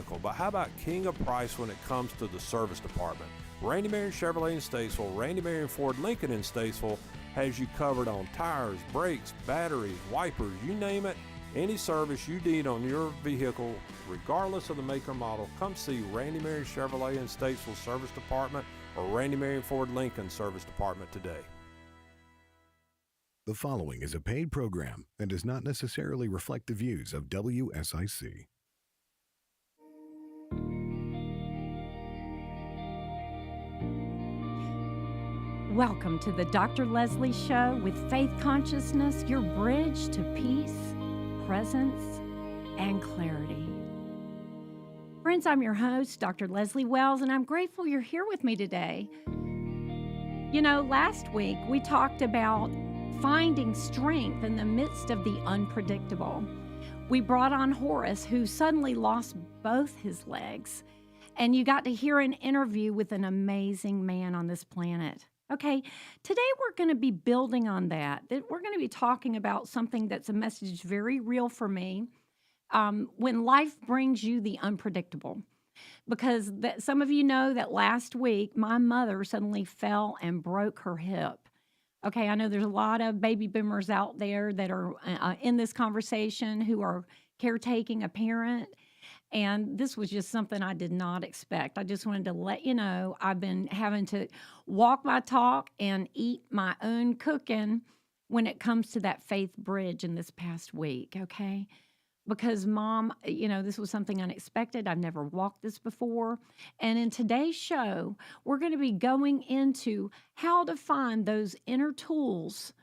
vehicle, but how about king of price when it comes to the service department? Randy Marion Chevrolet in Statesville, Randy Marion Ford Lincoln in Statesville has you covered on tires, brakes, batteries, wipers, you name it. Any service you need on your vehicle, regardless of the make or model, come see Randy Marion Chevrolet in Statesville Service Department or Randy Marion Ford Lincoln Service Department today. The following is a paid program and does not necessarily reflect the views of WSIC. Welcome to the Dr. Leslie Show with Faith Consciousness, your bridge to peace, presence, and clarity. Friends, I'm your host, Dr. Leslie Wells, and I'm grateful you're here with me today. You know, last week we talked about finding strength in the midst of the unpredictable. We brought on Horace, who suddenly lost both his legs, and you got to hear an interview with an amazing man on this planet. Okay, today we're going to be building on that. We're going to be talking about something that's a message very real for me when life brings you the unpredictable. Because some of you know that last week, my mother suddenly fell and broke her hip. Okay, I know there's a lot of baby boomers out there that are in this conversation who are caretaking a parent. And this was just something I did not expect. I just wanted to let you know I've been having to walk my talk and eat my own cooking when it comes to that faith bridge in this past week, okay? Because Mom, you know, this was something unexpected. I've never walked this before. And in today's show, we're going to be going into how to find those inner tools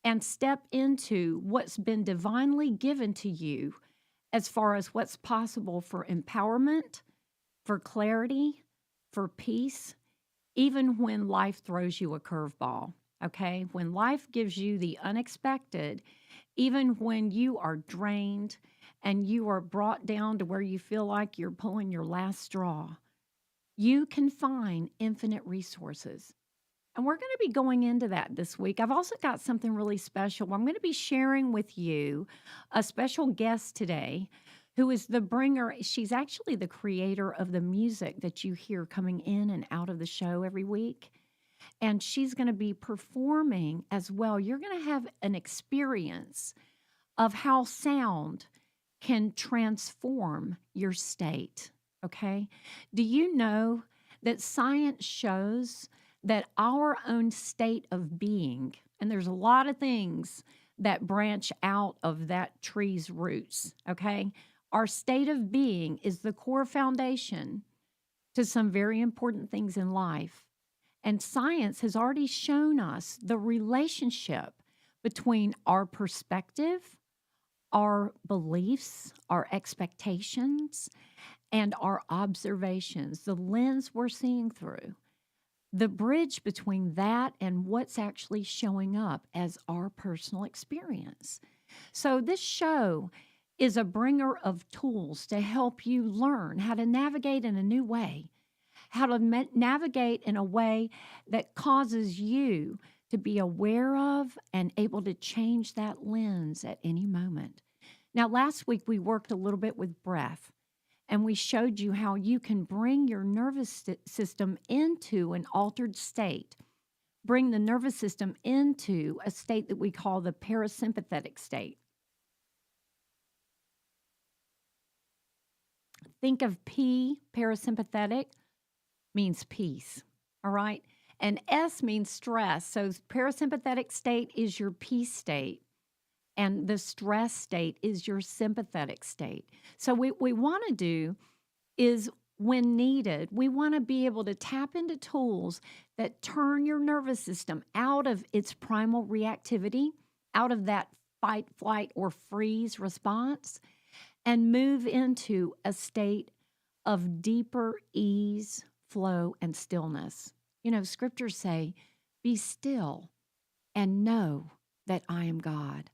and step into what's been divinely given to you as far as what's possible for empowerment, for clarity, for peace, even when life throws you a curveball, okay? When life gives you the unexpected, even when you are drained and you are brought down to where you feel like you're pulling your last straw, you can find infinite resources. And we're going to be going into that this week. I've also got something really special. I'm going to be sharing with you a special guest today who is the bringer. She's actually the creator of the music that you hear coming in and out of the show every week. And she's going to be performing as well. You're going to have an experience of how sound can transform your state, okay? Do you know that science shows that our own state of being, and there's a lot of things that branch out of that tree's roots, okay? Our state of being is the core foundation to some very important things in life. And science has already shown us the relationship between our perspective, our beliefs, our expectations, and our observations, the lens we're seeing through. The bridge between that and what's actually showing up as our personal experience. So this show is a bringer of tools to help you learn how to navigate in a new way, how to navigate in a way that causes you to be aware of and able to change that lens at any moment. Now, last week we worked a little bit with breath. And we showed you how you can bring your nervous system into an altered state, bring the nervous system into a state that we call the parasympathetic state. Think of P, parasympathetic, means peace, all right? And S means stress. So parasympathetic state is your peace state. And the stress state is your sympathetic state. So what we want to do is, when needed, we want to be able to tap into tools that turn your nervous system out of its primal reactivity, out of that fight, flight, or freeze response, and move into a state of deeper ease, flow, and stillness. You know, scriptures say, "Be still and know that I am God."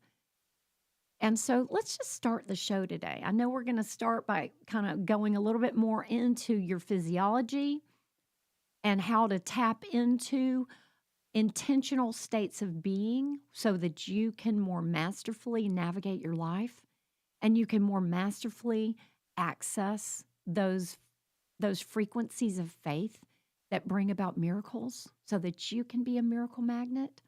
And so let's just start the show today. I know we're going to start by kind of going a little bit more into your physiology and how to tap into intentional states of being so that you can more masterfully navigate your life and you can more masterfully access those frequencies of faith that bring about miracles so that you can be a miracle magnet.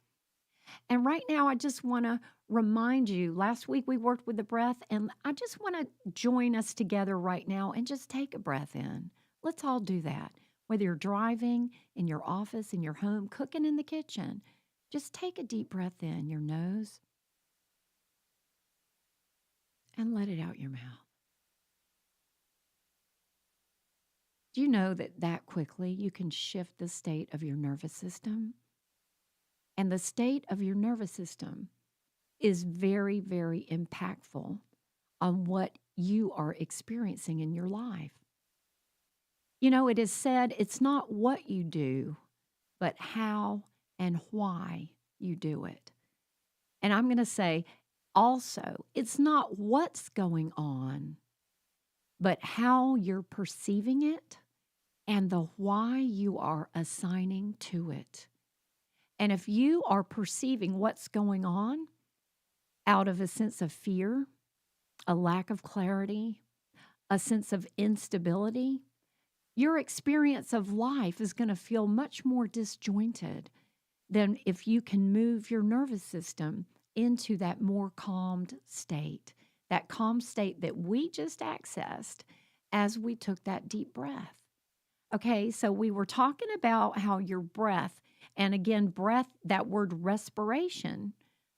And right now, I just want to remind you, last week we worked with the breath, and I just want to join us together right now and just take a breath in. Let's all do that. Whether you're driving, in your office, in your home, cooking in the kitchen, just take a deep breath in your nose and let it out your mouth. Do you know that quickly you can shift the state of your nervous system? And the state of your nervous system is very, very impactful on what you are experiencing in your life. You know, it is said it's not what you do, but how and why you do it. And I'm going to say also, it's not what's going on, but how you're perceiving it and the why you are assigning to it. And if you are perceiving what's going on out of a sense of fear, a lack of clarity, a sense of instability, your experience of life is going to feel much more disjointed than if you can move your nervous system into that more calmed state, that calm state that we just accessed as we took that deep breath. Okay, so we were talking about how your breath, and again, breath, that word respiration,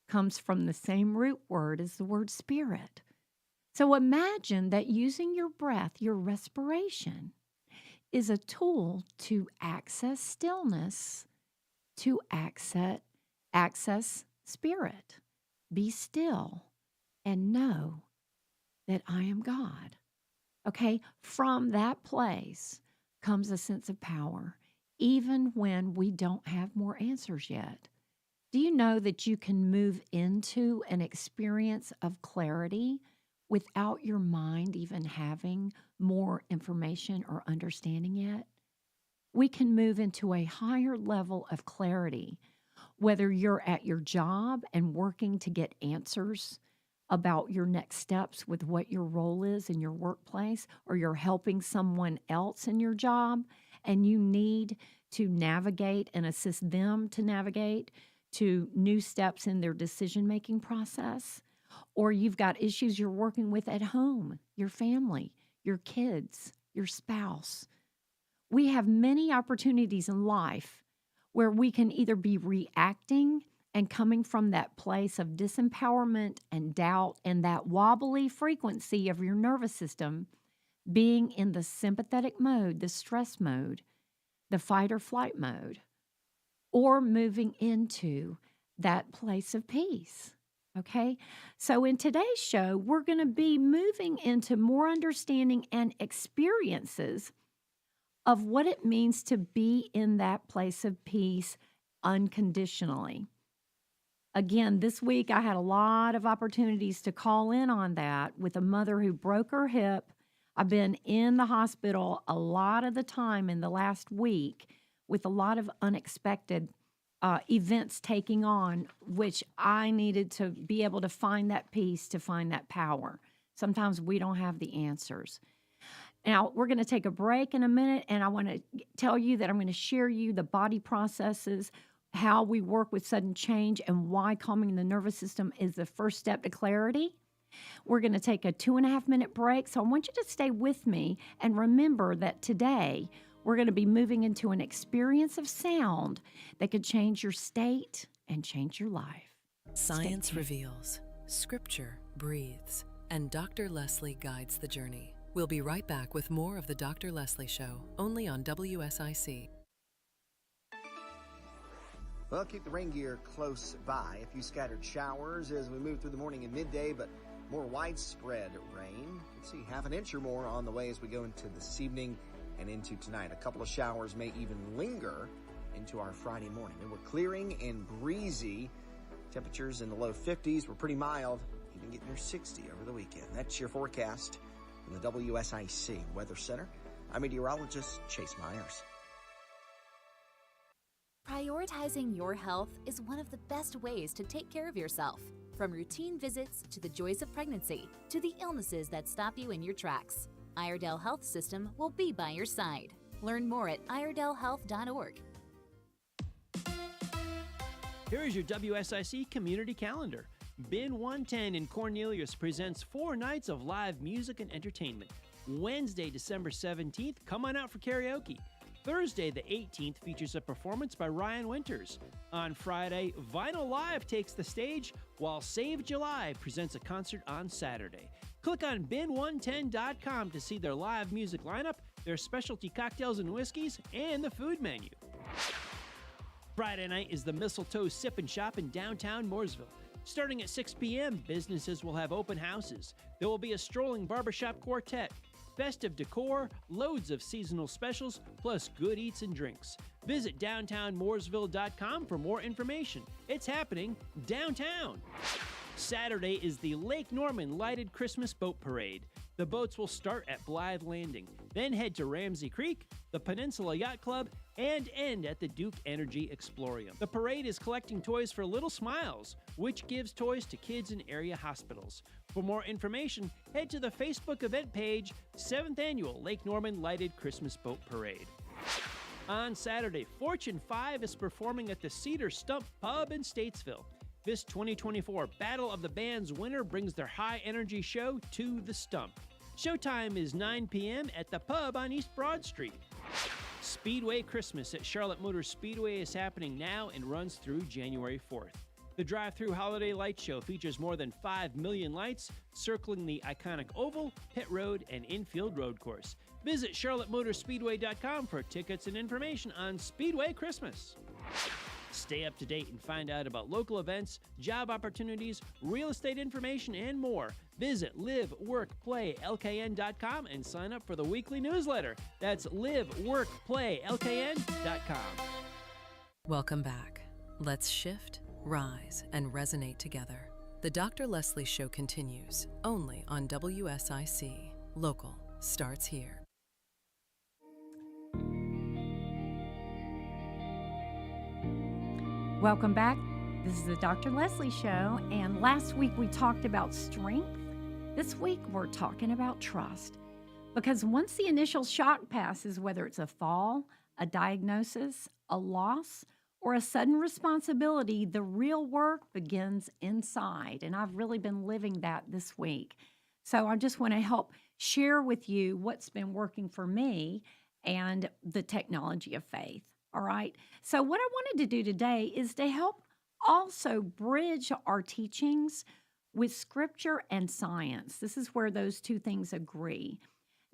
comes from the same root word as the word spirit. So imagine that using your breath, your respiration, is a tool to access stillness, to access spirit. Be still and know that I am God. Okay, from that place comes a sense of power, even when we don't have more answers yet. Do you know that you can move into an experience of clarity without your mind even having more information or understanding yet? We can move into a higher level of clarity, whether you're at your job and working to get answers about your next steps with what your role is in your workplace, or you're helping someone else in your job and you need to navigate and assist them to navigate to new steps in their decision-making process, or you've got issues you're working with at home, your family, your kids, your spouse. We have many opportunities in life where we can either be reacting and coming from that place of disempowerment and doubt and that wobbly frequency of your nervous system, being in the sympathetic mode, the stress mode, the fight or flight mode, or moving into that place of peace. Okay, so in today's show, we're going to be moving into more understanding and experiences of what it means to be in that place of peace unconditionally. Again, this week I had a lot of opportunities to call in on that with a mother who broke her hip. I've been in the hospital a lot of the time in the last week with a lot of unexpected events taking on, which I needed to be able to find that peace, to find that power. Sometimes we don't have the answers. Now, we're going to take a break in a minute, and I want to tell you that I'm going to share you the body processes, how we work with sudden change, and why calming the nervous system is the first step to clarity. We're going to take a 2.5-minute break, so I want you to stay with me and remember that today we're going to be moving into an experience of sound that could change your state and change your life. Science reveals, Scripture breathes, and Dr. Leslie guides the journey. We'll be right back with more of the Dr. Leslie Show, only on WSIC. Well, keep the rain gear close by. A few scattered showers as we move through the morning and midday, but more widespread rain. You can see half an inch or more on the way as we go into this evening and into tonight. A couple of showers may even linger into our Friday morning. And we're clearing and breezy. Temperatures in the low 50s were pretty mild, even getting near 60 over the weekend. That's your forecast from the WSIC Weather Center. I'm meteorologist Chase Myers. Prioritizing your health is one of the best ways to take care of yourself. From routine visits to the joys of pregnancy to the illnesses that stop you in your tracks. Iredell Health System will be by your side. Learn more at iredellhealth.org. Here is your WSIC community calendar. Bin 110 in Cornelius presents 4 nights of live music and entertainment. Wednesday, December 17th, come on out for karaoke. Thursday, the 18th, features a performance by Ryan Winters. On Friday, Vinyl Live takes the stage, while Save July presents a concert on Saturday. Click on bin110.com to see their live music lineup, their specialty cocktails and whiskeys, and the food menu. Friday night is the Mistletoe Sip and Shop in downtown Mooresville. Starting at 6 p.m., businesses will have open houses. There will be a strolling barbershop quartet, festive decor, loads of seasonal specials, plus good eats and drinks. Visit downtownmooresville.com for more information. It's happening downtown. Saturday is the Lake Norman Lighted Christmas Boat Parade. The boats will start at Blythe Landing, then head to Ramsey Creek, the Peninsula Yacht Club, and end at the Duke Energy Explorium. The parade is collecting toys for Little Smiles, which gives toys to kids in area hospitals. For more information, head to the Facebook event page, 7th Annual Lake Norman Lighted Christmas Boat Parade. On Saturday, Fortune 5 is performing at the Cedar Stump Pub in Statesville. This 2024 Battle of the Bands winner brings their high-energy show to the Stump. Showtime is 9 p.m. at the pub on East Broad Street. Speedway Christmas at Charlotte Motor Speedway is happening now and runs through January 4th. The drive-through holiday light show features more than 5 million lights circling the iconic oval, pit road, and infield road course. Visit charlottemotorspeedway.com for tickets and information on Speedway Christmas. Stay up to date and find out about local events, job opportunities, real estate information, and more. Visit liveworkplaylkn.com and sign up for the weekly newsletter. That's liveworkplaylkn.com. Welcome back. Let's shift, rise, and resonate together. The Dr. Leslie Show continues only on WSIC. Local starts here. Welcome back. This is the Dr. Leslie Show, and last week we talked about strength. This week we're talking about trust, because once the initial shock passes, whether it's a fall, a diagnosis, a loss, or a sudden responsibility, the real work begins inside, and I've really been living that this week. So I just want to help share with you what's been working for me and the technology of faith. All right. So what I wanted to do today is to help also bridge our teachings with scripture and science. This is where those two things agree.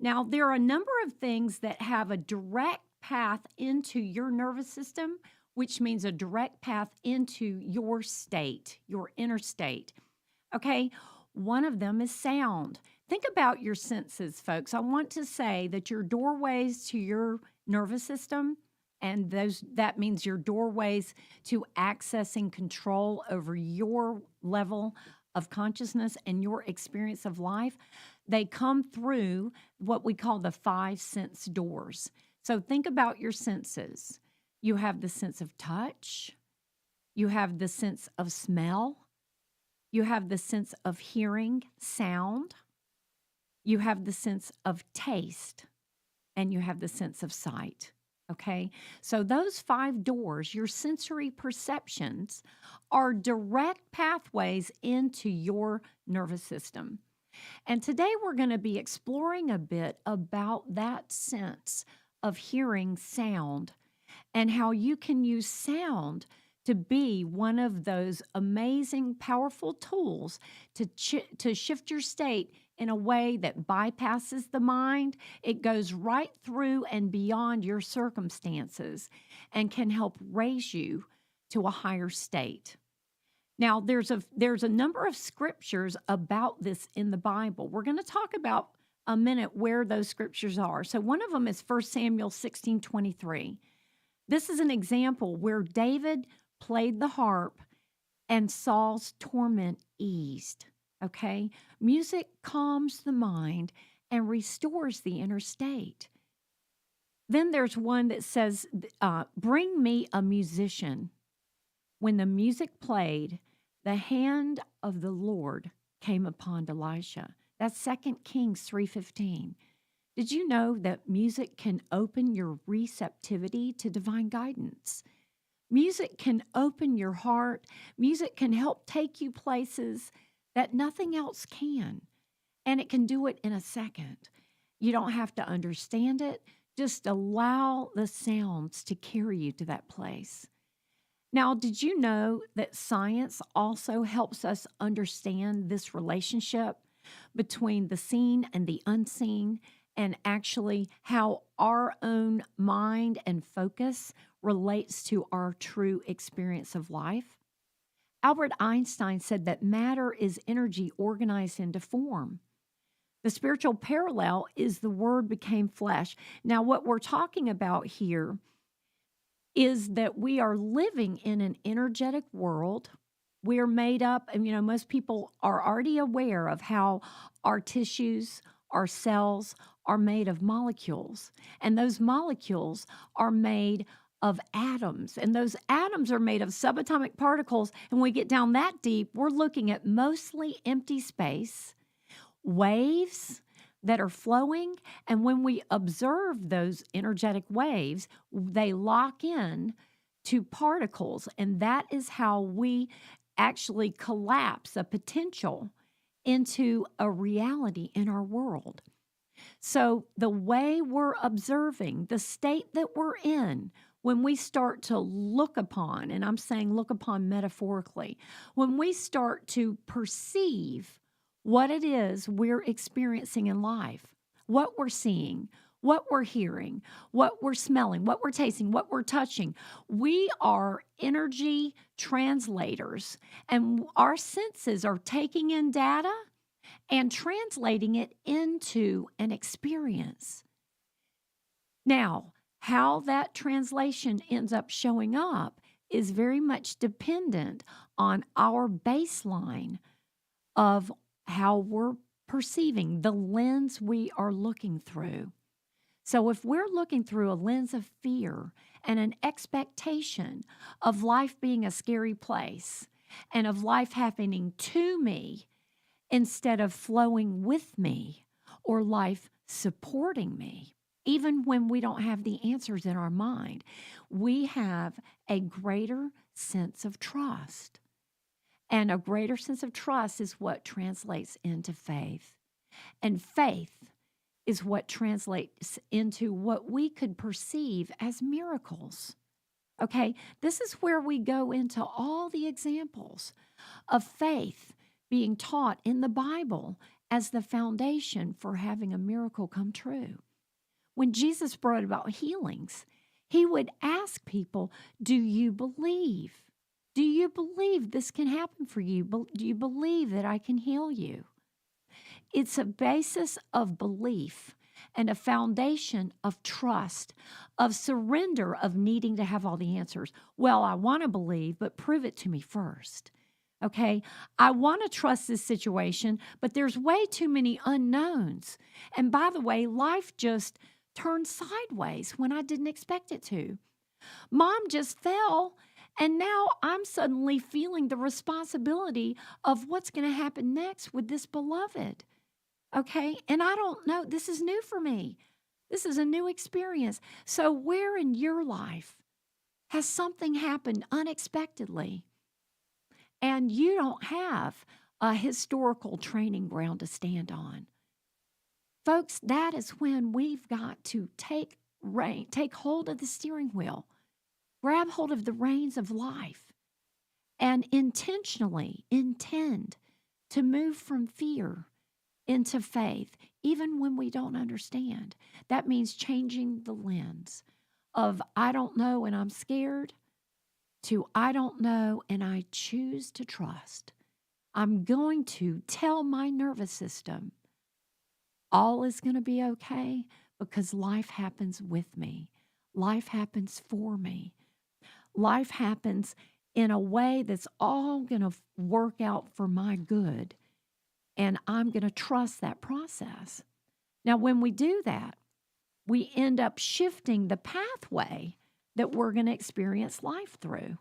Now, there are a number of things that have a direct path into your nervous system, which means a direct path into your state, your inner state. Okay. One of them is sound. Think about your senses, folks. I want to say that your doorways to your nervous system, and that means your doorways to accessing control over your level of consciousness and your experience of life, they come through what we call the 5 sense doors. So think about your senses. You have the sense of touch. You have the sense of smell. You have the sense of hearing, sound. You have the sense of taste. And you have the sense of sight. Okay, so those 5 doors, your sensory perceptions, are direct pathways into your nervous system. And today we're going to be exploring a bit about that sense of hearing sound and how you can use sound to be one of those amazing, powerful tools to shift your state in a way that bypasses the mind. It goes right through and beyond your circumstances and can help raise you to a higher state. Now, there's a number of scriptures about this in the Bible. We're going to talk about a minute where those scriptures are. So one of them is 1 Samuel 16:23. This is an example where David played the harp and Saul's torment eased. Okay? Music calms the mind and restores the inner state. Then there's one that says, bring me a musician. When the music played, the hand of the Lord came upon Elisha. That's 2 Kings 3:15. Did you know that music can open your receptivity to divine guidance? Music can open your heart. Music can help take you places that nothing else can. And it can do it in a second. You don't have to understand it. Just allow the sounds to carry you to that place. Now, did you know that science also helps us understand this relationship between the seen and the unseen, and actually how our own mind and focus relates to our true experience of life? Albert Einstein said that matter is energy organized into form. The spiritual parallel is the Word became flesh. Now, what we're talking about here is that we are living in an energetic world. We are made up, and most people are already aware of how our tissues, our cells are made of molecules. And those molecules are made of atoms. And those atoms are made of subatomic particles. And when we get down that deep, we're looking at mostly empty space, waves that are flowing. And when we observe those energetic waves, they lock in to particles. And that is how we actually collapse a potential into a reality in our world. So the way we're observing the state that we're in, when we start to look upon, and I'm saying look upon metaphorically, when we start to perceive what it is we're experiencing in life, what we're seeing, what we're hearing, what we're smelling, what we're tasting, what we're touching, we are energy translators, and our senses are taking in data and translating it into an experience. Now, how that translation ends up showing up is very much dependent on our baseline of how we're perceiving, the lens we are looking through. So if we're looking through a lens of fear and an expectation of life being a scary place and of life happening to me instead of flowing with me or life supporting me, even when we don't have the answers in our mind, we have a greater sense of trust. And a greater sense of trust is what translates into faith. And faith is what translates into what we could perceive as miracles. Okay, this is where we go into all the examples of faith being taught in the Bible as the foundation for having a miracle come true. When Jesus brought about healings, he would ask people, do you believe? Do you believe this can happen for you? Do you believe that I can heal you? It's a basis of belief and a foundation of trust, of surrender, of needing to have all the answers. Well, I want to believe, but prove it to me first. Okay, I want to trust this situation, but there's way too many unknowns. And by the way, life just turned sideways when I didn't expect it to. Mom just fell, and now I'm suddenly feeling the responsibility of what's going to happen next with this beloved. Okay, and I don't know. This is new for me. This is a new experience. So where in your life has something happened unexpectedly and you don't have a historical training ground to stand on? Folks, that is when we've got to take hold of the steering wheel, grab hold of the reins of life, and intentionally intend to move from fear into faith, even when we don't understand. That means changing the lens of I don't know and I'm scared to I don't know and I choose to trust. I'm going to tell my nervous system all is going to be okay because life happens with me. Life happens for me. Life happens in a way that's all going to work out for my good. And I'm going to trust that process. Now, when we do that, we end up shifting the pathway that we're going to experience life through.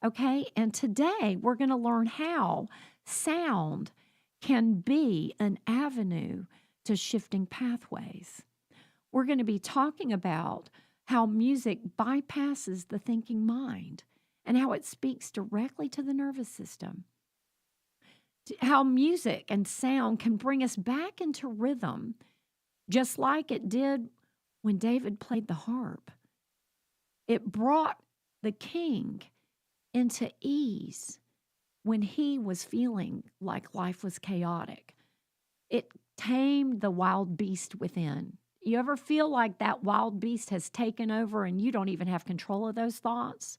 Okay? And today, we're going to learn how sound can be an avenue to shifting pathways. we're going to be talking about how music bypasses the thinking mind and how it speaks directly to the nervous system. How music and sound can bring us back into rhythm, just like it did when David played the harp. It brought the king into ease when he was feeling like life was chaotic. It tamed the wild beast within. You ever feel like that wild beast has taken over and you don't even have control of those thoughts?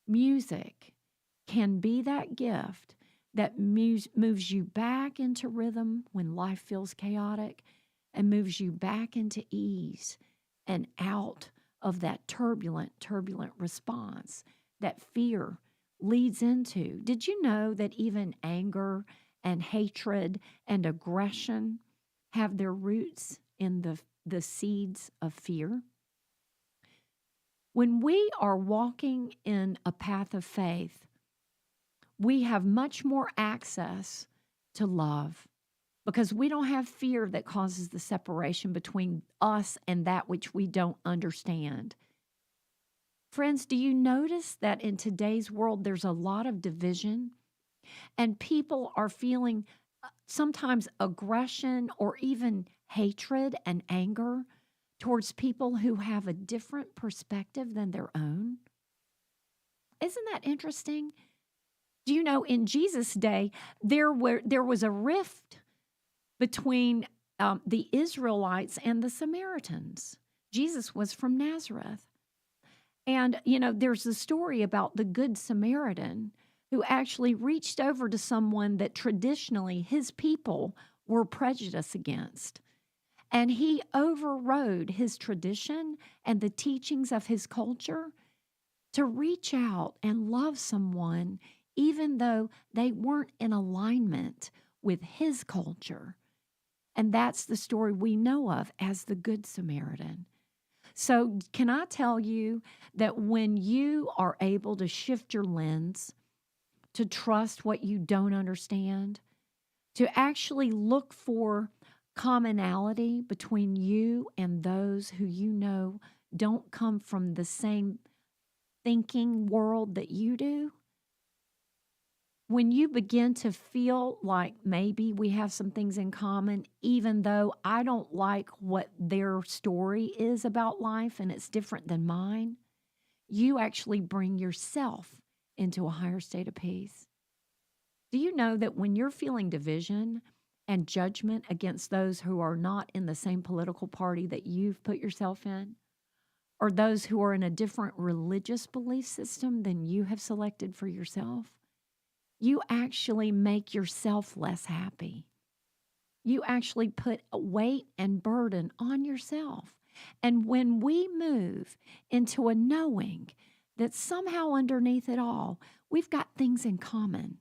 Music can be that gift that moves you back into rhythm when life feels chaotic and moves you back into ease and out of that turbulent response that fear leads into. Did you know that even anger and hatred and aggression have their roots in the seeds of fear? When we are walking in a path of faith, we have much more access to love because we don't have fear that causes the separation between us and that which we don't understand. Friends, do you notice that in today's world there's a lot of division and people are feeling sometimes aggression or even hatred and anger towards people who have a different perspective than their own? Isn't that interesting? Do you know in Jesus' day, there was a rift between the Israelites and the Samaritans. Jesus was from Nazareth. And, there's a story about the Good Samaritan who actually reached over to someone that traditionally his people were prejudiced against. And he overrode his tradition and the teachings of his culture to reach out and love someone even though they weren't in alignment with his culture. And that's the story we know of as the Good Samaritan. So can I tell you that when you are able to shift your lens, to trust what you don't understand, to actually look for commonality between you and those who you know don't come from the same thinking world that you do, when you begin to feel like maybe we have some things in common, even though I don't like what their story is about life and it's different than mine, you actually bring yourself into a higher state of peace. Do you know that when you're feeling division and judgment against those who are not in the same political party that you've put yourself in, or those who are in a different religious belief system than you have selected for yourself, you actually make yourself less happy. You actually put a weight and burden on yourself. And when we move into a knowing that somehow underneath it all, we've got things in common.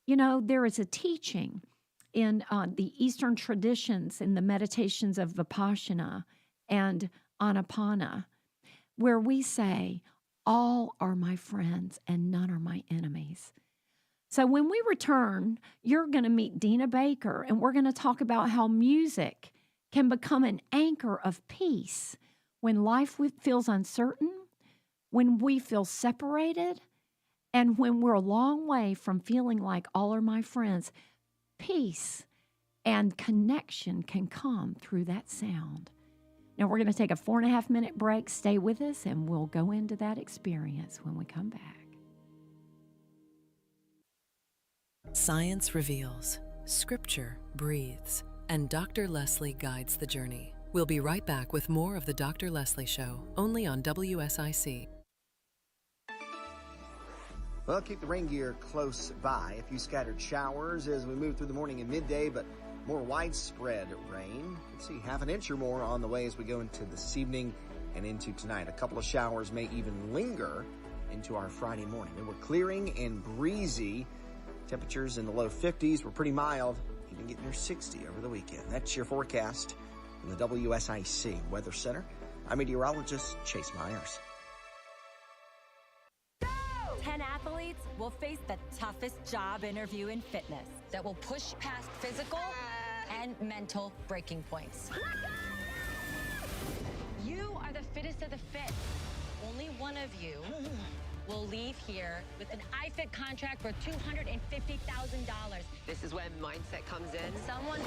There is a teaching in the Eastern traditions, in the meditations of Vipassana and Anapana, where we say, all are my friends and none are my enemies. So when we return, you're going to meet Dina Baker, and we're going to talk about how music can become an anchor of peace when life feels uncertain, when we feel separated, and when we're a long way from feeling like all are my friends. Peace and connection can come through that sound. Now we're going to take a 4.5-minute break. Stay with us, and we'll go into that experience when we come back. Science reveals, Scripture breathes, and Dr. Leslie guides the journey. We'll be right back with more of the Dr. Leslie Show, only on WSIC. Well, keep the rain gear close by. A few scattered showers as we move through the morning and midday, but more widespread rain. You can see half an inch or more on the way as we go into this evening and into tonight. A couple of showers may even linger into our Friday morning. And we're clearing and breezy. Temperatures in the low 50s were pretty mild, even getting near 60 over the weekend. That's your forecast from the WSIC Weather Center. I'm meteorologist Chase Myers. 10 athletes will face the toughest job interview in fitness that will push past physical and mental breaking points. to the fit. Only one of you will leave here with an iFit contract for $250,000. This is when mindset comes in. Someone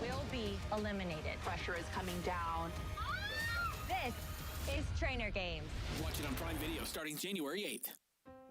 will be eliminated. Pressure is coming down. This is Trainer Games. Watch it on Prime Video starting January 8th.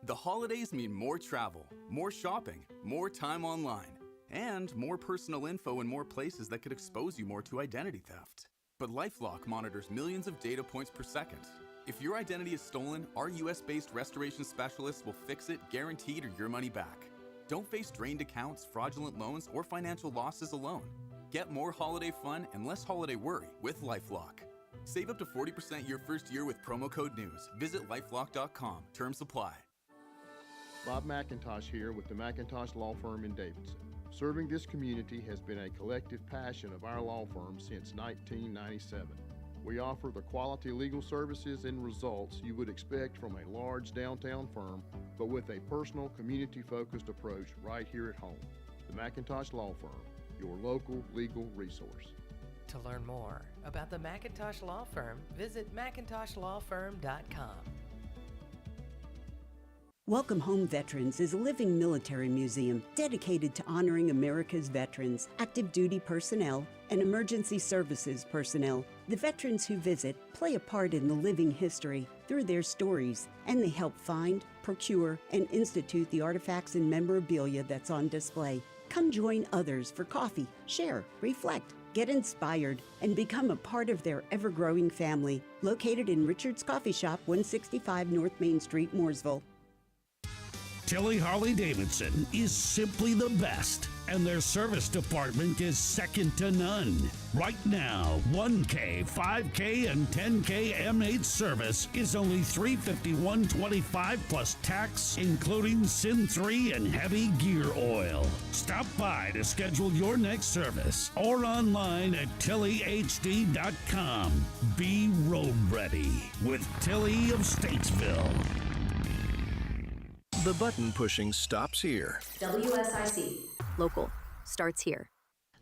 The holidays mean more travel, more shopping, more time online, and more personal info in more places that could expose you more to identity theft. But LifeLock monitors millions of data points per second. If your identity is stolen, our US-based restoration specialists will fix it, guaranteed, or your money back. Don't face drained accounts, fraudulent loans, or financial losses alone. Get more holiday fun and less holiday worry with LifeLock. Save up to 40% your first year with promo code NEWS. Visit lifelock.com. Terms apply. Bob McIntosh here with the McIntosh Law Firm in Davidson. Serving this community has been a collective passion of our law firm since 1997. We offer the quality legal services and results you would expect from a large downtown firm, but with a personal, community-focused approach right here at home. The McIntosh Law Firm, your local legal resource. To learn more about the McIntosh Law Firm, visit McIntoshLawFirm.com. Welcome Home Veterans is a living military museum dedicated to honoring America's veterans, active duty personnel, and emergency services personnel. The veterans who visit play a part in the living history through their stories, and they help find, procure, and institute the artifacts and memorabilia that's on display. Come join others for coffee, share, reflect, get inspired, and become a part of their ever-growing family. Located in Richard's Coffee Shop, 165 North Main Street, Mooresville. Tilly Harley-Davidson is simply the best, and their service department is second to none. Right now, 1K, 5K, and 10K M8 service is only $351.25 plus tax, including SIN 3 and heavy gear oil. Stop by to schedule your next service or online at TillyHD.com. Be road ready with Tilly of Statesville. The button pushing stops here. WSIC. Local starts here.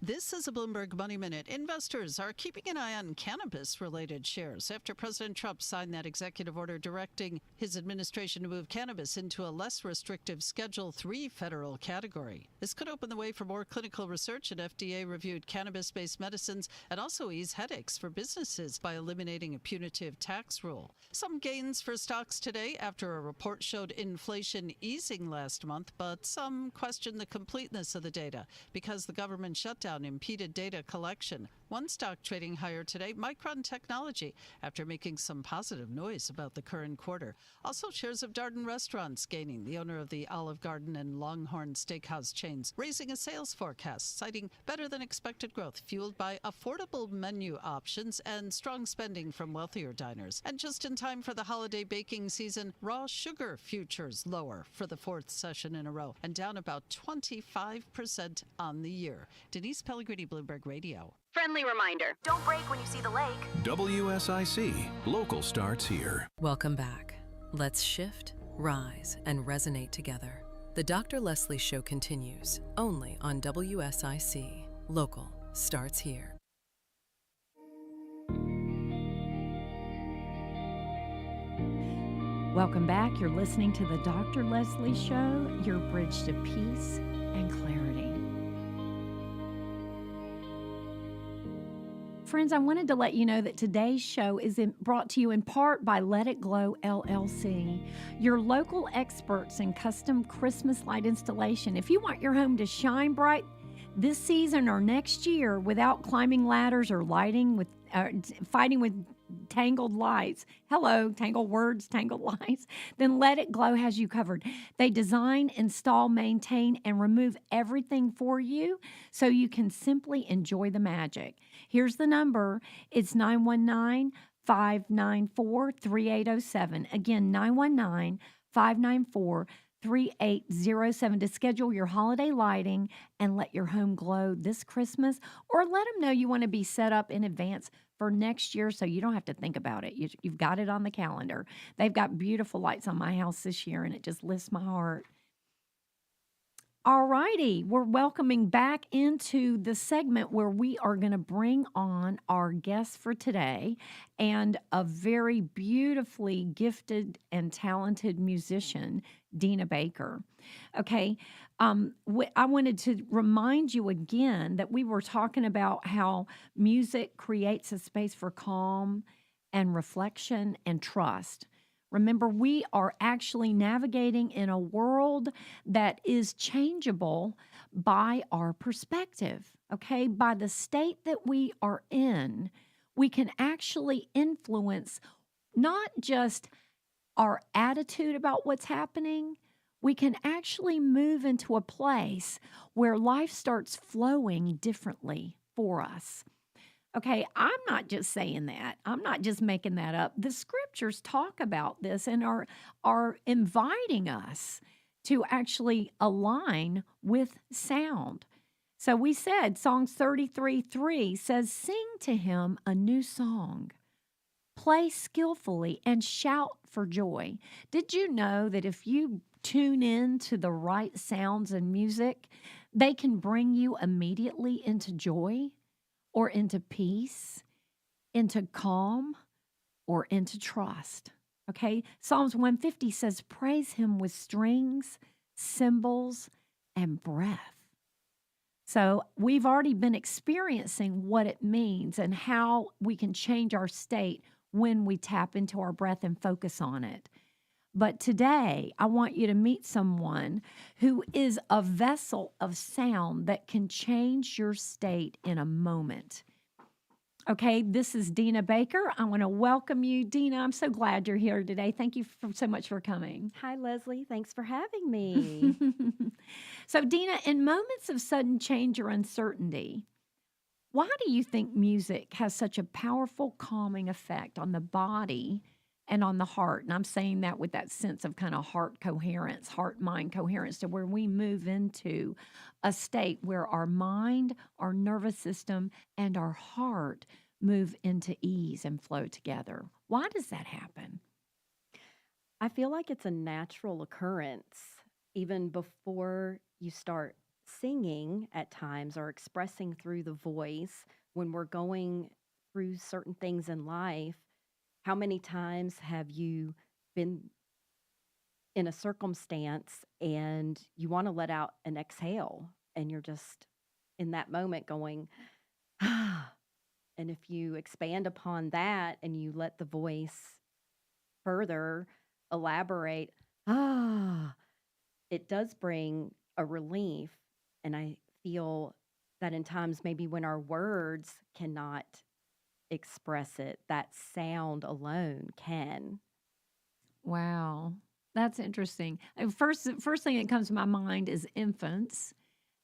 This is a Bloomberg Money Minute. Investors are keeping an eye on cannabis-related shares after President Trump signed that executive order directing his administration to move cannabis into a less restrictive Schedule III federal category. This could open the way for more clinical research and FDA-reviewed cannabis-based medicines and also ease headaches for businesses by eliminating a punitive tax rule. Some gains for stocks today after a report showed inflation easing last month, but some question the completeness of the data because the government shutdown impeded data collection. One stock trading higher today, Micron Technology, after making some positive noise about the current quarter. Also, shares of Darden Restaurants gaining, the owner of the Olive Garden and Longhorn Steakhouse chains, raising a sales forecast, citing better than expected growth fueled by affordable menu options and strong spending from wealthier diners. And just in time for the holiday baking season, raw sugar futures lower for the fourth session in a row and down about 25% on the year. Denise Pellegrini, Bloomberg Radio. Friendly reminder, don't brake when you see the lake. WSIC. Local starts here. Welcome back. Let's shift, rise, and resonate together. The Dr. Leslie Show continues only on WSIC. Local starts here. Welcome back. You're listening to the Dr. Leslie Show, your bridge to peace and clarity. Friends, I wanted to let you know that today's show is brought to you in part by Let It Glow LLC, your local experts in custom Christmas light installation. If you want your home to shine bright this season or next year without climbing ladders or fighting with tangled lights. Hello, tangled words, tangled lights. Then Let It Glow has you covered. They design, install, maintain, and remove everything for you so you can simply enjoy the magic. Here's the number. It's 919-594-3807. Again, 919-594-3807 to schedule your holiday lighting and let your home glow this Christmas, or let them know you want to be set up in advance for next year so you don't have to think about it. You've got it on the calendar. They've got beautiful lights on my house this year, and it just lifts my heart. All righty, we're welcoming back into the segment where we are going to bring on our guest for today and a very beautifully gifted and talented musician, Dina Baker. Okay, I wanted to remind you again that we were talking about how music creates a space for calm and reflection and trust. Remember, we are actually navigating in a world that is changeable by our perspective, okay? By the state that we are in, we can actually influence not just our attitude about what's happening, we can actually move into a place where life starts flowing differently for us. Okay, I'm not just saying that. I'm not just making that up. The scriptures talk about this and are inviting us to actually align with sound. So we said Songs 33:3 says, "Sing to him a new song. Play skillfully and shout for joy." Did you know that if you tune in to the right sounds and music, they can bring you immediately into joy? Or into peace, into calm, or into trust. Okay? Psalms 150 says, "Praise him with strings, cymbals, and breath." So we've already been experiencing what it means and how we can change our state when we tap into our breath and focus on it. But today, I want you to meet someone who is a vessel of sound that can change your state in a moment. Okay, this is Dina Baker. I want to welcome you, Dina. I'm so glad you're here today. Thank you so much for coming. Hi, Leslie. Thanks for having me. So, Dina, in moments of sudden change or uncertainty, why do you think music has such a powerful calming effect on the body and on the heart? And I'm saying that with that sense of kind of heart coherence, heart-mind coherence, to where we move into a state where our mind, our nervous system, and our heart move into ease and flow together. Why does that happen? I feel like it's a natural occurrence even before you start singing at times or expressing through the voice when we're going through certain things in life. How many times have you been in a circumstance and you want to let out an exhale and you're just in that moment going, ah. And if you expand upon that and you let the voice further elaborate, ah, it does bring a relief. And I feel that in times maybe when our words cannot express it, that sound alone can. Wow, that's interesting. First thing that comes to my mind is infants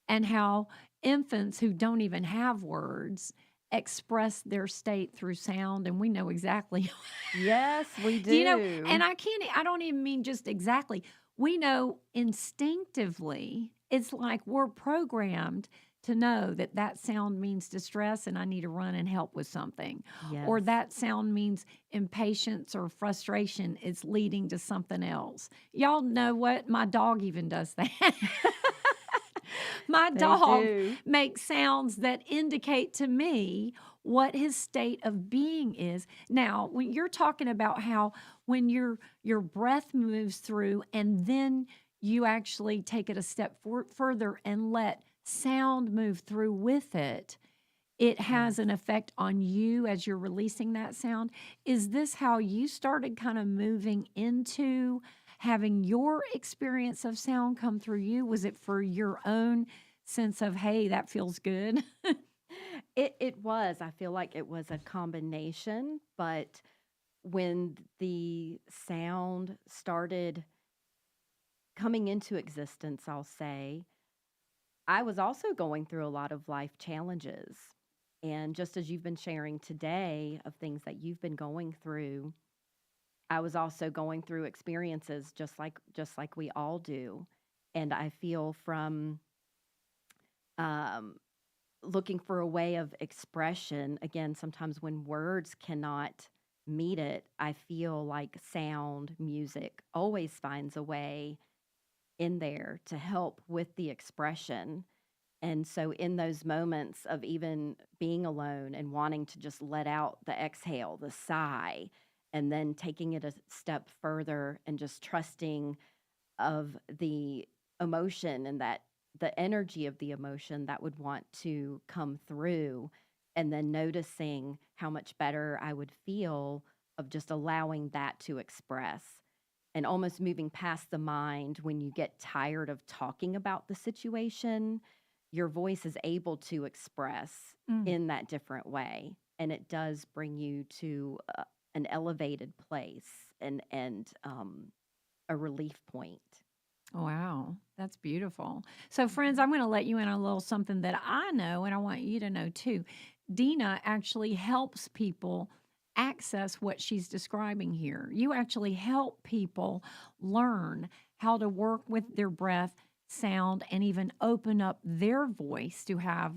and how infants who don't even have words express their state through sound, and we know exactly. Yes, we do. You know, and I don't even mean just exactly. We know instinctively, it's like we're programmed to know that that sound means distress and I need to run and help with something. Yes. Or that sound means impatience or frustration is leading to something else. Y'all know what? My dog even does that. My dog makes sounds that indicate to me what his state of being is. Now, when you're talking about how when your breath moves through and then you actually take it a step further and let sound move through with it, it has an effect on you as you're releasing that sound. Is this how you started kind of moving into having your experience of sound come through you? Was it for your own sense of, hey, that feels good? It was. I feel like it was a combination, but when the sound started coming into existence, I'll say, I was also going through a lot of life challenges. And just as you've been sharing today of things that you've been going through, I was also going through experiences just like we all do. And I feel from looking for a way of expression, again, sometimes when words cannot meet it, I feel like sound, music always finds a way in there to help with the expression. And so, in those moments of even being alone and wanting to just let out the exhale, the sigh, and then taking it a step further and just trusting of the emotion and that the energy of the emotion that would want to come through, and then noticing how much better I would feel of just allowing that to express and almost moving past the mind. When you get tired of talking about the situation, your voice is able to express in that different way. And it does bring you to an elevated place and a relief point. Wow, that's beautiful. So, friends, I'm going to let you in on a little something that I know, and I want you to know too. Dina actually helps people access what she's describing here. You actually help people learn how to work with their breath, sound, and even open up their voice to have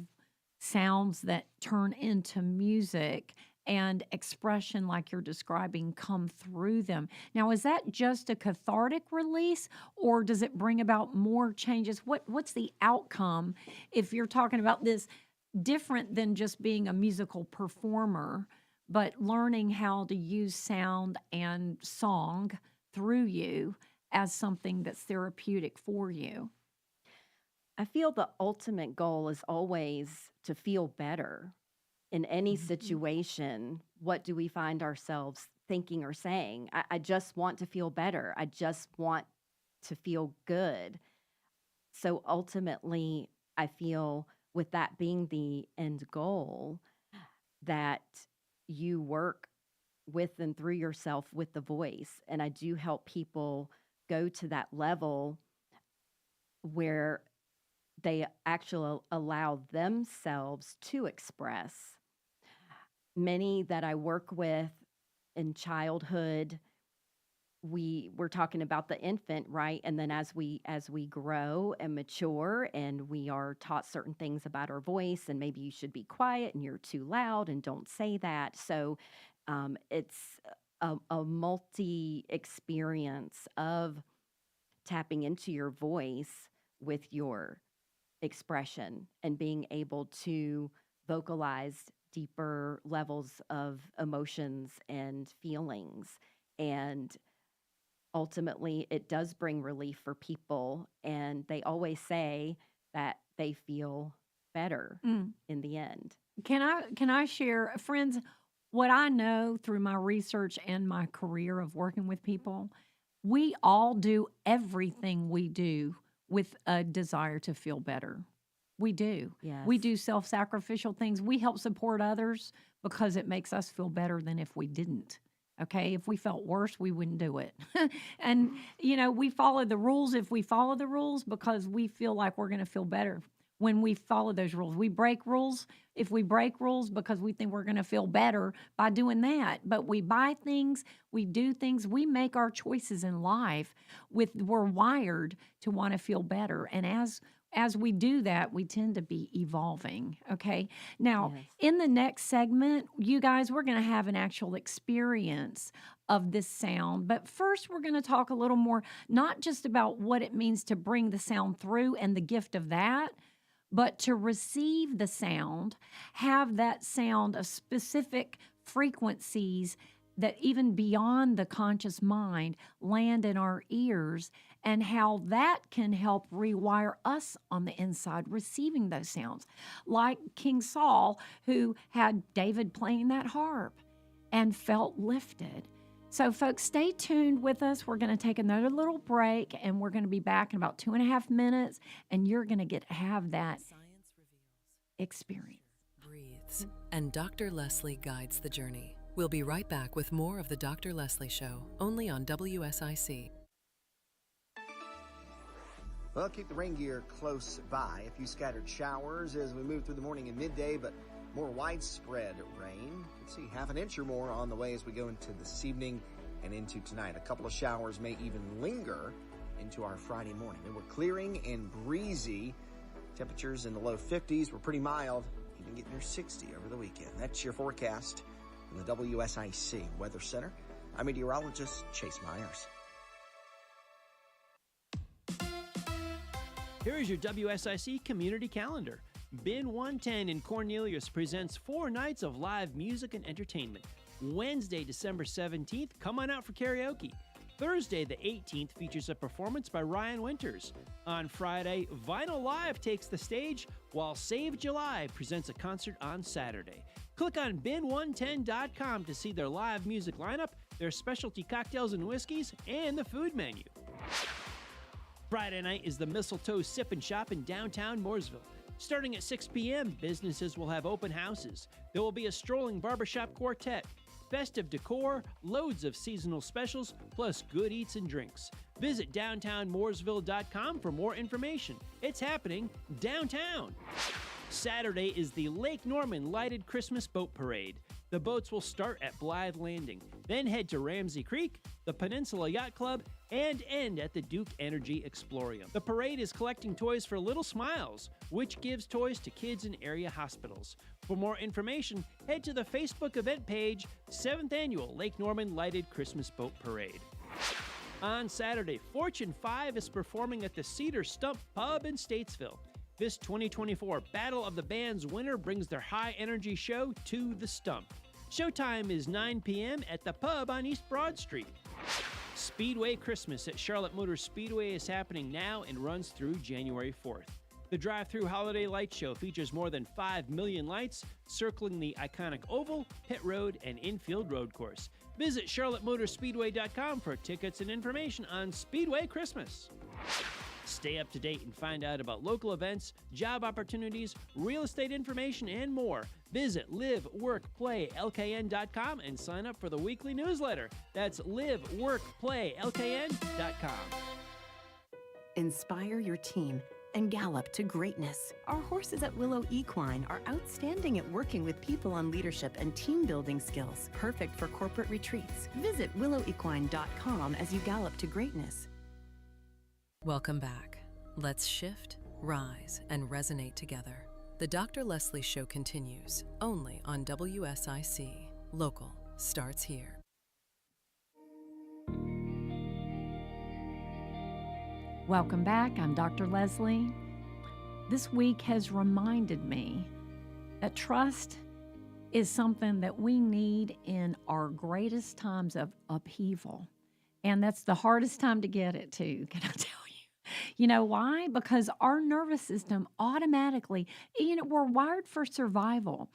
sounds that turn into music and expression like you're describing come through them. Now, is that just a cathartic release, or does it bring about more changes? What's the outcome if you're talking about this different than just being a musical performer, but learning how to use sound and song through you as something that's therapeutic for you? I feel the ultimate goal is always to feel better. In any situation, what do we find ourselves thinking or saying? I just want to feel better. I just want to feel good. So ultimately, I feel with that being the end goal, that you work with and through yourself with the voice. And I do help people go to that level where they actually allow themselves to express. Many that I work with in childhood, we're talking about the infant, right? And then as we grow and mature, and we are taught certain things about our voice, and maybe you should be quiet and you're too loud and don't say that. So it's a multi experience of tapping into your voice with your expression and being able to vocalize deeper levels of emotions and feelings. And ultimately, it does bring relief for people. And they always say that they feel better in the end. Can I share, friends, what I know through my research and my career of working with people? We all do everything we do with a desire to feel better. We do. Yes. We do self-sacrificial things. We help support others because it makes us feel better than if we didn't. Okay? If we felt worse, we wouldn't do it. And, we follow the rules if we follow the rules because we feel like we're going to feel better when we follow those rules. We break rules if we break rules because we think we're going to feel better by doing that. But we buy things, we do things, we make our choices in life we're wired to want to feel better. And as we do that, we tend to be evolving, okay? Now, in the next segment, you guys, we're going to have an actual experience of this sound. But first, we're going to talk a little more, not just about what it means to bring the sound through and the gift of that, but to receive the sound, have that sound of specific frequencies that even beyond the conscious mind land in our ears, and how that can help rewire us on the inside, receiving those sounds. Like King Saul, who had David playing that harp and felt lifted. So, folks, stay tuned with us. We're going to take another little break, and we're going to be back in about 2.5 minutes, and you're going to get to have that experience. Breathes, and Dr. Leslie guides the journey. We'll be right back with more of the Dr. Leslie Show, only on WSIC. Well, keep the rain gear close by. A few scattered showers as we move through the morning and midday, but more widespread rain. Let's see, half an inch or more on the way as we go into this evening and into tonight. A couple of showers may even linger into our Friday morning. And we're clearing and breezy. Temperatures in the low 50s were pretty mild, even getting near 60 over the weekend. That's your forecast from the WSIC Weather Center. I'm meteorologist Chase Myers. Here is your WSIC community calendar. Bin 110 in Cornelius presents 4 nights of live music and entertainment. Wednesday, December 17th, come on out for karaoke. Thursday, the 18th, features a performance by Ryan Winters. On Friday, Vinyl Live takes the stage, while Save July presents a concert on Saturday. Click on bin110.com to see their live music lineup, their specialty cocktails and whiskeys, and the food menu. Friday night is the Mistletoe Sip and Shop in downtown Mooresville. Starting at 6 p.m., businesses will have open houses. There will be a strolling barbershop quartet, festive decor, loads of seasonal specials, plus good eats and drinks. Visit downtownmooresville.com for more information. It's happening downtown. Saturday is the Lake Norman Lighted Christmas Boat Parade. The boats will start at Blythe Landing, then head to Ramsey Creek, the Peninsula Yacht Club, and end at the Duke Energy Explorium. The parade is collecting toys for Little Smiles, which gives toys to kids in area hospitals. For more information, head to the Facebook event page, 7th Annual Lake Norman Lighted Christmas Boat Parade. On Saturday, Fortune 5 is performing at the Cedar Stump Pub in Statesville. This 2024 Battle of the Bands winner brings their high-energy show to the Stump. Showtime is 9 p.m. at the pub on East Broad Street. Speedway Christmas at Charlotte Motor Speedway is happening now and runs through January 4th. The drive-through holiday light show features more than 5 million lights circling the iconic oval, pit road, and infield road course. Visit charlottemotorspeedway.com for tickets and information on Speedway Christmas. Stay up to date and find out about local events, job opportunities, real estate information, and more. Visit liveworkplaylkn.com and sign up for the weekly newsletter. That's liveworkplaylkn.com. Inspire your team and gallop to greatness. Our horses at Willow Equine are outstanding at working with people on leadership and team building skills, perfect for corporate retreats. Visit willowequine.com as you gallop to greatness. Welcome back. Let's shift, rise, and resonate together. The Dr. Leslie Show continues only on WSIC. Local starts here. Welcome back. I'm Dr. Leslie. This week has reminded me that trust is something that we need in our greatest times of upheaval. And that's the hardest time to get it to, can I tell you? You know why? Because our nervous system automatically, we're wired for survival.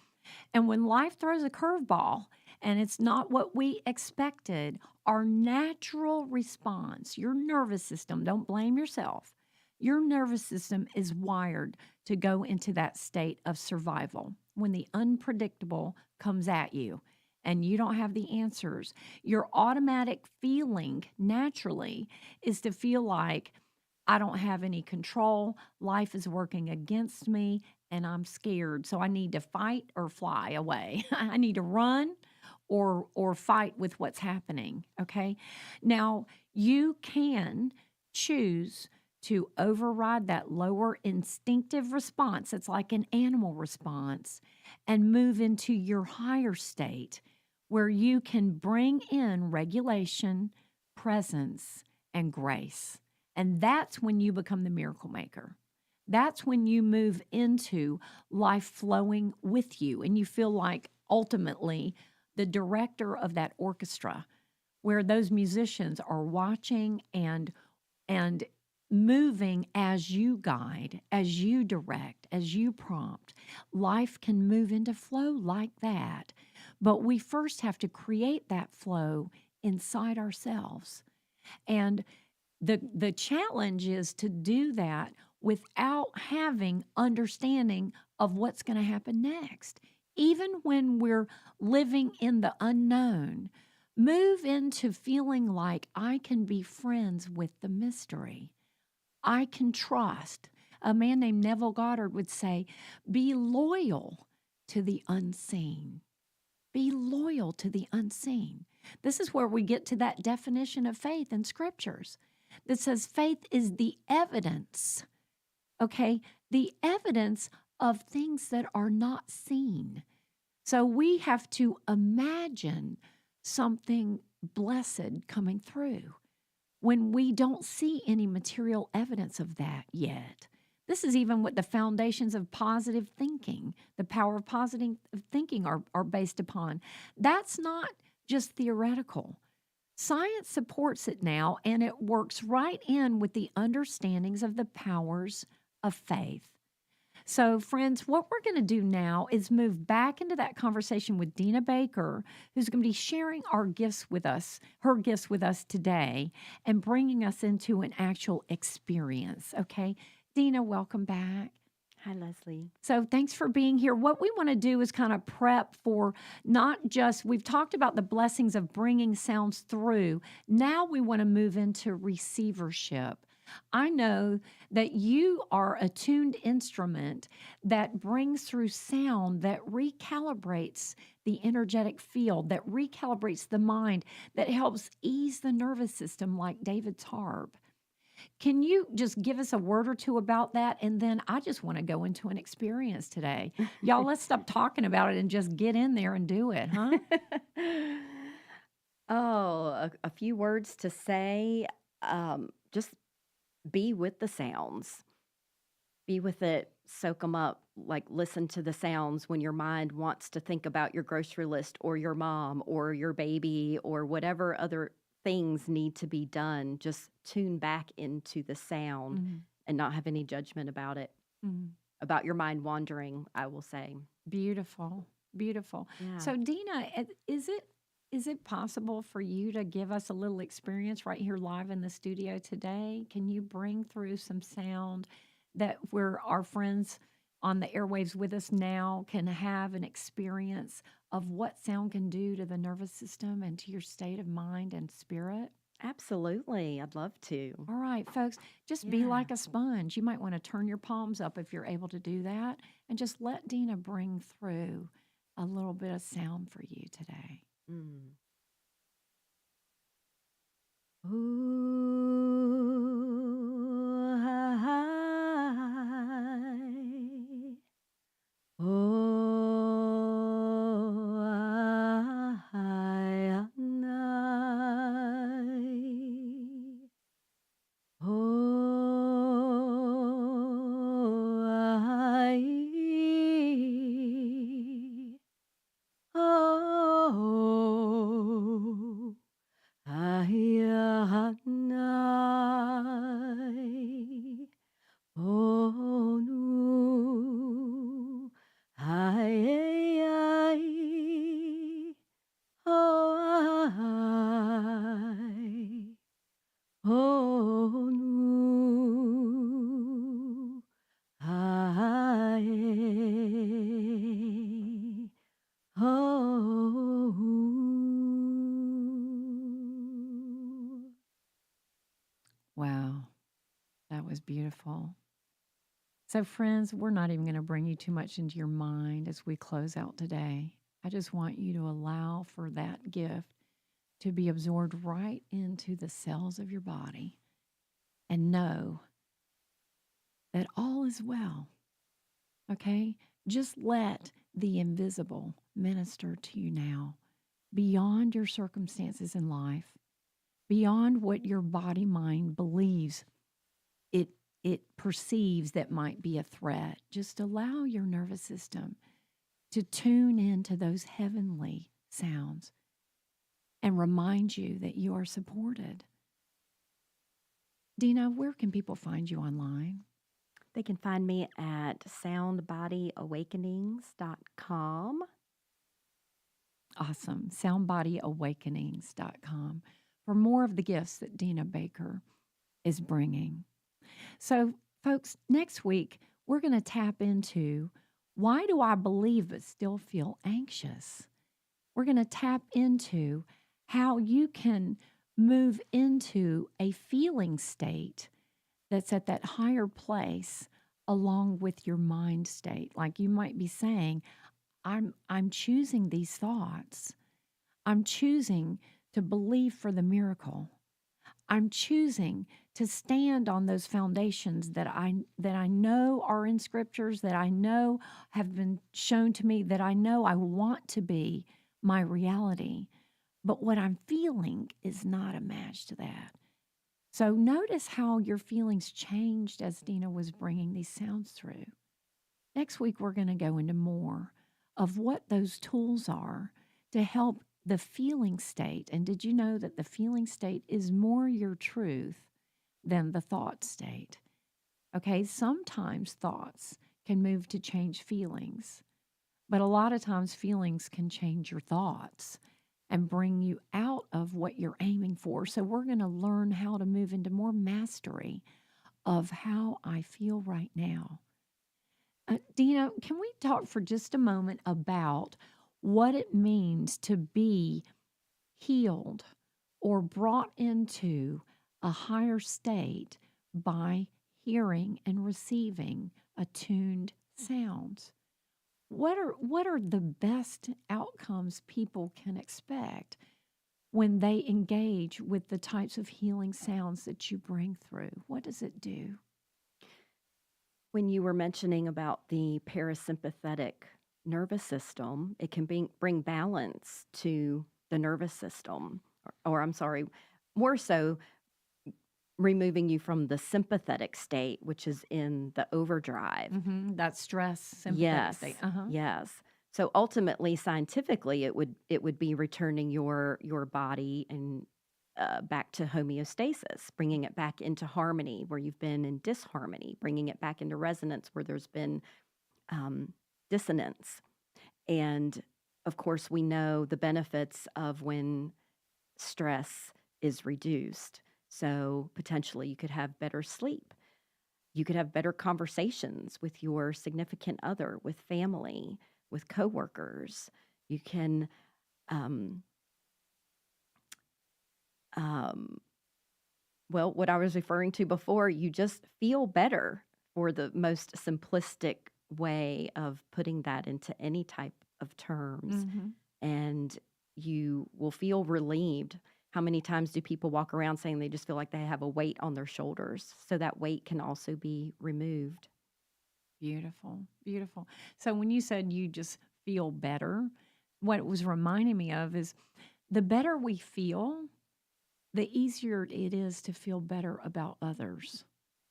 And when life throws a curveball and it's not what we expected, our natural response, your nervous system, don't blame yourself, your nervous system is wired to go into that state of survival. When the unpredictable comes at you and you don't have the answers, your automatic feeling naturally is to feel like, I don't have any control, life is working against me, and I'm scared. So I need to fight or fly away. I need to run or fight with what's happening, okay? Now, you can choose to override that lower instinctive response. It's like an animal response, and move into your higher state where you can bring in regulation, presence, and grace. And that's when you become the miracle maker. That's when you move into life flowing with you and you feel like ultimately the director of that orchestra, where those musicians are watching and moving as you guide, as you direct, as you prompt. Life can move into flow like that. But we first have to create that flow inside ourselves. And the challenge is to do that without having understanding of what's going to happen next. Even when we're living in the unknown, move into feeling like I can be friends with the mystery. I can trust. A man named Neville Goddard would say, be loyal to the unseen. Be loyal to the unseen. This is where we get to that definition of faith in scriptures that says faith is the evidence, okay? The evidence of things that are not seen. So we have to imagine something blessed coming through when we don't see any material evidence of that yet. This is even what the foundations of positive thinking, the power of positive thinking are based upon. That's not just theoretical. Science supports it now, and it works right in with the understandings of the powers of faith. So, friends, what we're going to do now is move back into that conversation with Dina Baker, who's going to be sharing her gifts with us today, and bringing us into an actual experience. Okay, Dina, welcome back. Hi, Leslie. So thanks for being here. What we want to do is kind of prep for not just, we've talked about the blessings of bringing sounds through. Now we want to move into receivership. I know that you are a tuned instrument that brings through sound that recalibrates the energetic field, that recalibrates the mind, that helps ease the nervous system like David's harp. Can you just give us a word or two about that? And then I just want to go into an experience today. Y'all, let's stop talking about it and just get in there and do it, huh? A few words to say. Just be with the sounds. Be with it, soak them up, like listen to the sounds when your mind wants to think about your grocery list or your mom or your baby or whatever other things need to be done. Just tune back into the sound and not have any judgment about it, about your mind wandering, I will say. Beautiful, beautiful. Yeah. So, Dina, is it possible for you to give us a little experience right here live in the studio today? Can you bring through some sound that where our friends on the airwaves with us now can have an experience of what sound can do to the nervous system and to your state of mind and spirit? Absolutely. I'd love to. All right, folks, just be like a sponge. You might want to turn your palms up if you're able to do that, and just let Dina bring through a little bit of sound for you today. Ooh, hi. Oh, I, oh, oh, no, oh, no, Wow, that was beautiful. So, friends, we're not even going to bring you too much into your mind as we close out today. I just want you to allow for that gift to be absorbed right into the cells of your body and know that all is well. Okay? Just let the invisible minister to you now beyond your circumstances in life, beyond what your body mind believes it perceives that might be a threat. Just allow your nervous system to tune into those heavenly sounds and remind you that you are supported. Dina, where can people find you online? They can find me at soundbodyawakenings.com. Awesome. Soundbodyawakenings.com for more of the gifts that Dina Baker is bringing. So, folks, next week, we're going to tap into why do I believe but still feel anxious? We're going to tap into how you can move into a feeling state that's at that higher place along with your mind state. Like you might be saying, I'm choosing these thoughts. I'm choosing to believe for the miracle. I'm choosing to stand on those foundations that I know are in scriptures, that I know have been shown to me, that I know I want to be my reality. But what I'm feeling is not a match to that. So notice how your feelings changed as Dina was bringing these sounds through. Next week, we're going to go into more of what those tools are to help the feeling state. And did you know that the feeling state is more your truth than the thought state? Okay, sometimes thoughts can move to change feelings, but a lot of times feelings can change your thoughts and bring you out of what you're aiming for. So we're going to learn how to move into more mastery of how I feel right now. Dina, can we talk for just a moment about what it means to be healed or brought into a higher state by hearing and receiving attuned sounds? What are the best outcomes people can expect when they engage with the types of healing sounds that you bring through? What does it do? When you were mentioning about the parasympathetic nervous system, it can bring balance to the nervous system, or I'm sorry, more so removing you from the sympathetic state, which is in the overdrive. That stress, sympathetic Yes, state. yes. So ultimately, scientifically, it would be returning your body and back to homeostasis, bringing it back into harmony where you've been in disharmony, bringing it back into resonance where there's been dissonance. And of course, we know the benefits of when stress is reduced. So potentially you could have better sleep. You could have better conversations with your significant other, with family, with coworkers. You can well, what I was referring to before, you just feel better, for the most simplistic way of putting that into any type of terms. And you will feel relieved. How many times do people walk around saying they just feel like they have a weight on their shoulders? So that weight can also be removed. Beautiful, beautiful. So when you said you just feel better, what it was reminding me of is the better we feel, the easier it is to feel better about others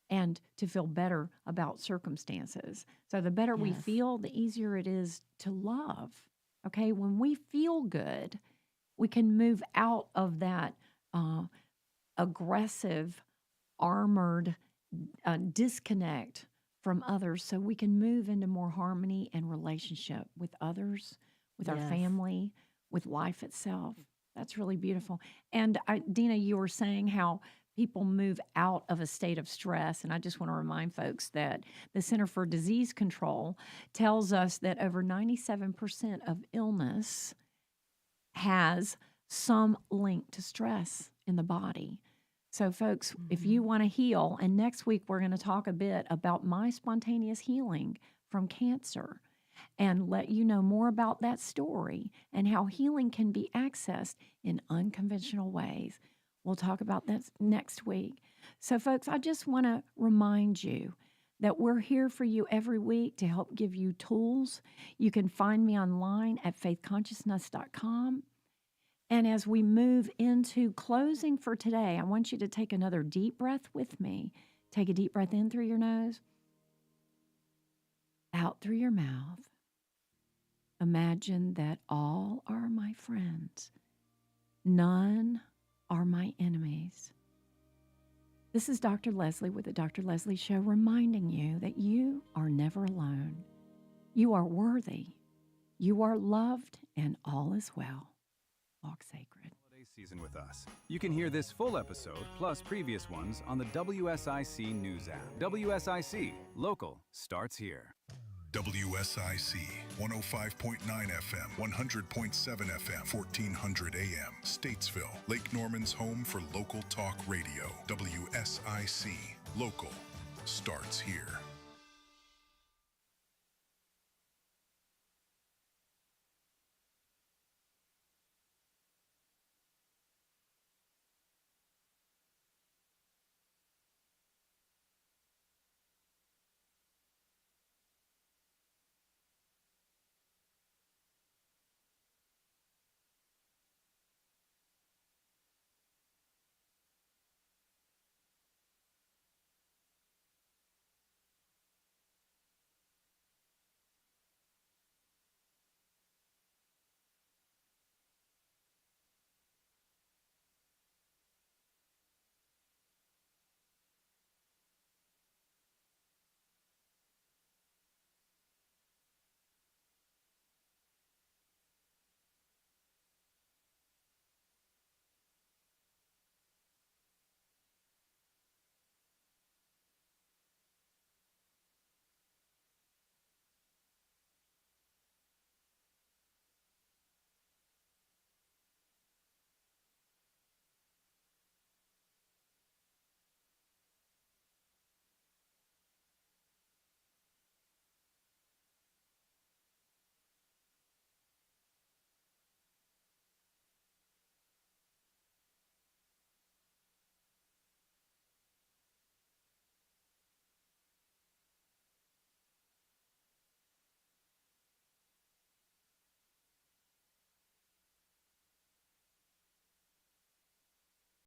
and to feel better about circumstances. So the better we feel, the easier it is to love. Okay, when we feel good, we can move out of that aggressive, armored disconnect from others, so we can move into more harmony and relationship with others, with our family, with life itself. That's really beautiful. And Dina, you were saying how people move out of a state of stress. And I just want to remind folks that the Center for Disease Control tells us that over 97% of illness has some link to stress in the body. So folks, if you want to heal, and next week we're going to talk a bit about my spontaneous healing from cancer and let you know more about that story and how healing can be accessed in unconventional ways. We'll talk about that next week. So folks, I just want to remind you that we're here for you every week to help give you tools. You can find me online at faithconsciousness.com. And as we move into closing for today, I want you to take another deep breath with me. Take a deep breath in through your nose, out through your mouth. Imagine that all are my friends. None are my enemies. This is Dr. Leslie with the Dr. Leslie Show, reminding you that you are never alone. You are worthy. You are loved, and all is well. Walk sacred. Holiday season with us. You can hear this full episode, plus previous ones, on the WSIC News app. WSIC, local, starts here. WSIC 105.9 FM, 100.7 FM, 1400 AM. Statesville, Lake Norman's home for local talk radio. WSIC, local, starts here.